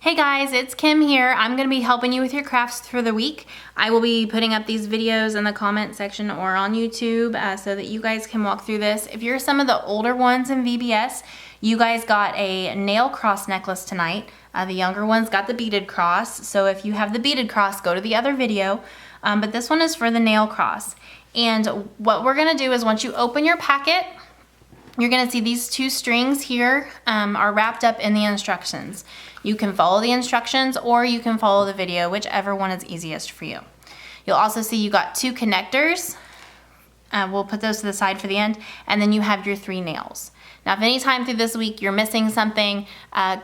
Hey guys, it's Kim here. I'm going to be helping you with your crafts for the week. I will be putting up these videos in the comment section or on YouTube so that you guys can walk through this. If you're some of the older ones in VBS, you guys got a nail cross necklace tonight. The younger ones got the beaded cross. So if you have the beaded cross, go to the other video. But this one is for the nail cross. And what we're going to do is once you open your packet, you're going to see these two strings here are wrapped up in the instructions. You can follow the instructions or you can follow the video, whichever one is easiest for you. You'll also see you got two connectors. We'll put those to the side for the end. And then you have your 3 nails. Now, if any time through this week you're missing something,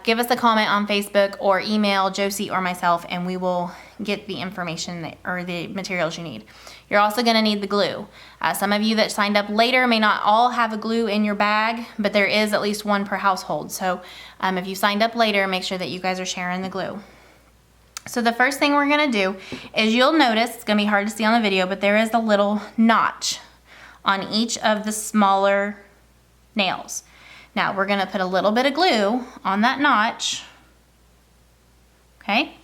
give us a comment on Facebook or email Josie or myself and we will get the information or the materials you need. You're also going to need the glue. Some of you that signed up later may not all have a glue in your bag, but there is at least one per household. So if you signed up later, make sure that you guys are sharing the glue. So the first thing we're going to do is you'll notice, it's going to be hard to see on the video, but there is a little notch on each of the smaller nails. Now we're going to put a little bit of glue on that notch, okay?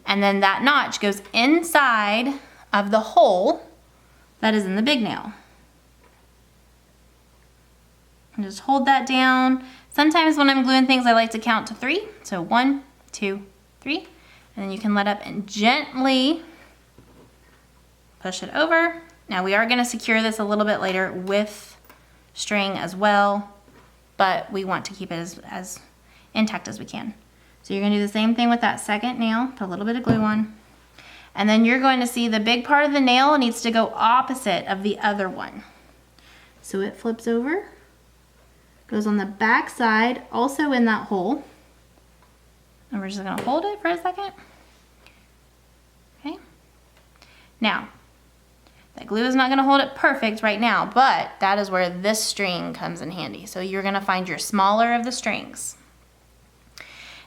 And then that notch goes inside of the hole that is in the big nail. And just hold that down. Sometimes when I'm gluing things, I like to count to 3. So 1, 2, 3. And then you can let up and gently push it over. Now we are going to secure this a little bit later with string as well, but we want to keep it as intact as we can. So you're going to do the same thing with that second nail. Put a little bit of glue on. And then you're going to see the big part of the nail needs to go opposite of the other one. So it flips over, goes on the back side, also in that hole. And we're just going to hold it for a second. Okay. Now, that glue is not going to hold it perfect right now, but that is where this string comes in handy. So you're going to find your smaller of the strings.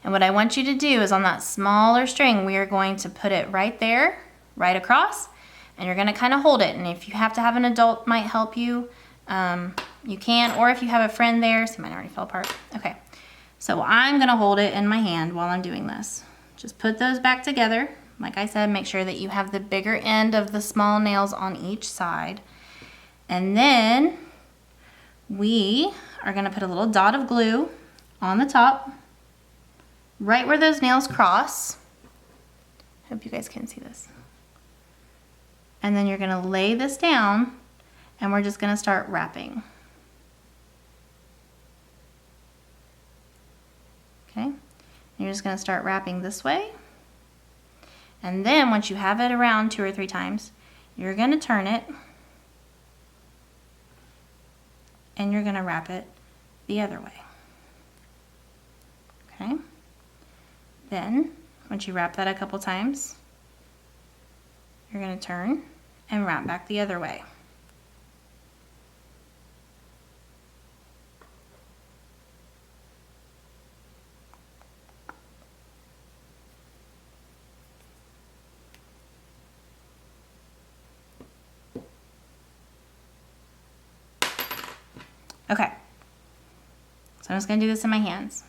And what I want you to do is on that smaller string, we are going to put it right there, right across, and you're going to kind of hold it. And if you have to have an adult might help you, you can, or if you have a friend there, see mine already fell apart. Okay, so I'm going to hold it in my hand while I'm doing this. Just put those back together. Like I said, make sure that you have the bigger end of the small nails on each side. And then we are going to put a little dot of glue on the top, right where those nails cross. Hope you guys can see this. And then you're going to lay this down and we're just going to start wrapping. Okay, and you're just going to start wrapping this way. And then once you have it around 2 or 3 times, you're going to turn it and you're going to wrap it the other way. Okay. Then, once you wrap that a couple times, you're going to turn and wrap back the other way. Okay, so I'm just going to do this in my hands.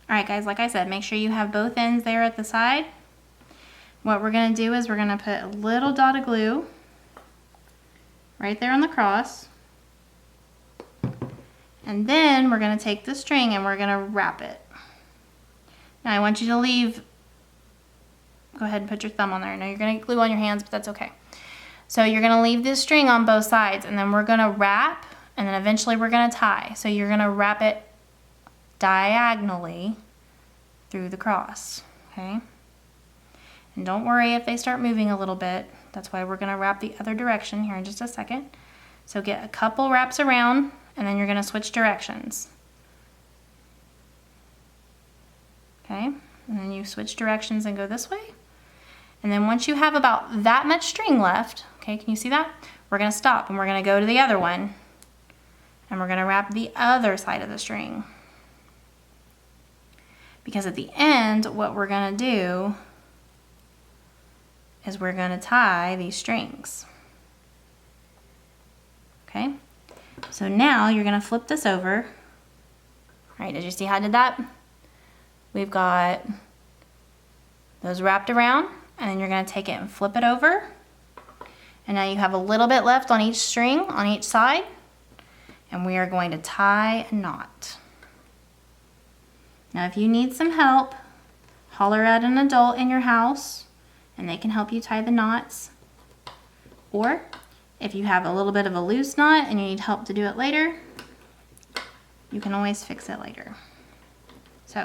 All right, guys, like I said, make sure you have both ends there at the side. What we're going to do is we're going to put a little dot of glue right there on the cross. And then we're going to take the string and we're going to wrap it. Now I want you to leave, go ahead and put your thumb on there. I know you're going to get glue on your hands, but that's okay. So you're going to leave this string on both sides and then we're going to wrap and then eventually we're going to tie. So you're going to wrap it diagonally through the cross, okay? And don't worry if they start moving a little bit. That's why we're going to wrap the other direction here in just a second. So get a couple wraps around and then you're going to switch directions. Okay, and then you switch directions and go this way. And then once you have about that much string left, okay, can you see that? We're going to stop and we're going to go to the other one and we're going to wrap the other side of the string. Because at the end, what we're going to do is we're going to tie these strings. Okay, so now you're gonna flip this over. All right, did you see how I did that? We've got those wrapped around, and then you're gonna take it and flip it over. And now you have a little bit left on each string, on each side, and we are going to tie a knot. Now if you need some help, holler at an adult in your house, and they can help you tie the knots. Or if you have a little bit of a loose knot and you need help to do it later, you can always fix it later. So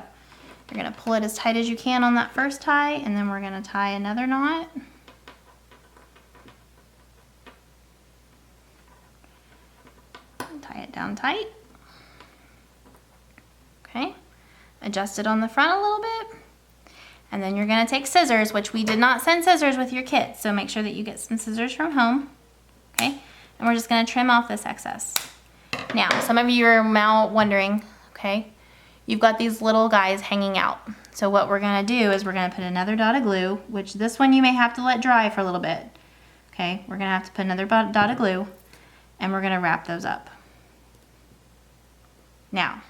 you're gonna pull it as tight as you can on that first tie, and then we're gonna tie another knot. Tie it down tight. Okay, adjust it on the front a little bit. And then you're gonna take scissors, which we did not send scissors with your kids, so make sure that you get some scissors from home, okay? And we're just gonna trim off this excess. Now, some of you are now wondering, okay, you've got these little guys hanging out. So what we're gonna do is we're gonna put another dot of glue, which this one you may have to let dry for a little bit, okay? We're gonna have to put another dot of glue, and we're gonna wrap those up. Now,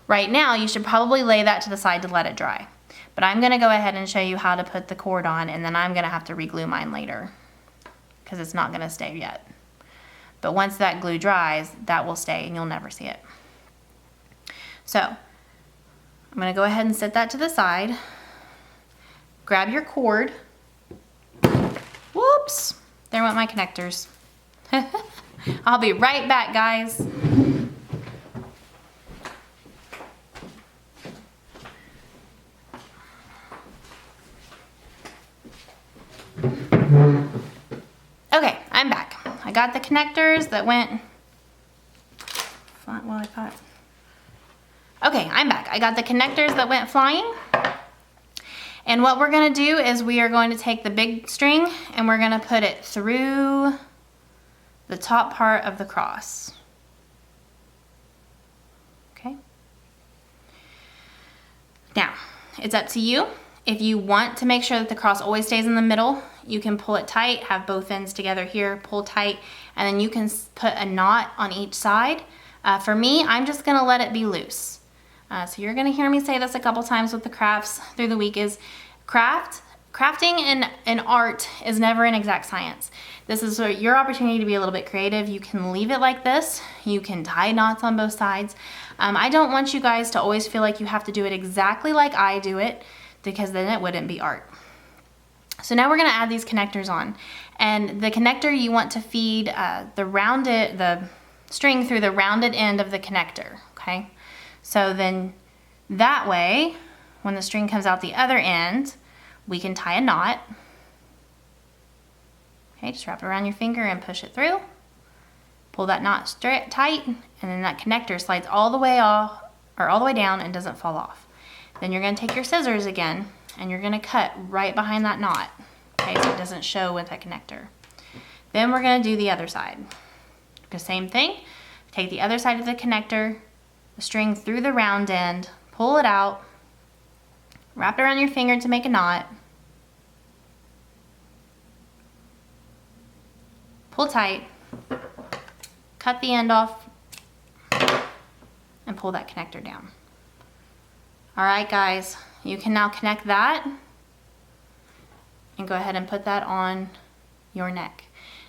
right now, you should probably lay that to the side to let it dry. But I'm gonna go ahead and show you how to put the cord on, and then I'm gonna have to re-glue mine later because it's not gonna stay yet. But once that glue dries, that will stay and you'll never see it. So, I'm gonna go ahead and set that to the side. Grab your cord. Whoops, there went my connectors. I'll be right back, guys. Okay, I'm back. I got the connectors that went, well, I thought. Okay, I'm back. I got the connectors that went flying. And what we're gonna do is we are going to take the big string and we're gonna put it through the top part of the cross. Okay. Now, it's up to you. If you want to make sure that the cross always stays in the middle, you can pull it tight, have both ends together here, pull tight, and then you can put a knot on each side. For me, I'm just gonna let it be loose. So you're gonna hear me say this a couple times with the crafts through the week is crafting and art is never an exact science. This is your opportunity to be a little bit creative. You can leave it like this. You can tie knots on both sides. I don't want you guys to always feel like you have to do it exactly like I do it, because then it wouldn't be art. So now we're gonna add these connectors on. And the connector, you want to feed the string through the rounded end of the connector, okay? So then that way, when the string comes out the other end, we can tie a knot. Okay, just wrap it around your finger and push it through. Pull that knot straight tight, and then that connector slides all the way off, or all the way down and doesn't fall off. Then you're gonna take your scissors again, and you're gonna cut right behind that knot, okay, so it doesn't show with that connector. Then we're gonna do the other side. The same thing, take the other side of the connector, the string through the round end, pull it out, wrap it around your finger to make a knot, pull tight, cut the end off, and pull that connector down. All right, guys, you can now connect that and go ahead and put that on your neck.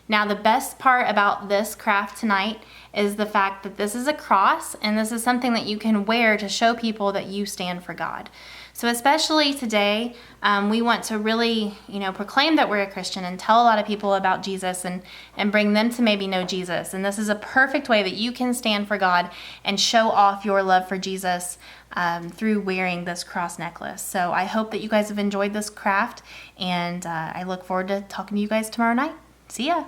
Now, the best part about this craft tonight is the fact that this is a cross, and this is something that you can wear to show people that you stand for God. So especially today, we want to really, proclaim that we're a Christian and tell a lot of people about Jesus and bring them to maybe know Jesus. And this is a perfect way that you can stand for God and show off your love for Jesus through wearing this cross necklace. So I hope that you guys have enjoyed this craft, and I look forward to talking to you guys tomorrow night. See ya.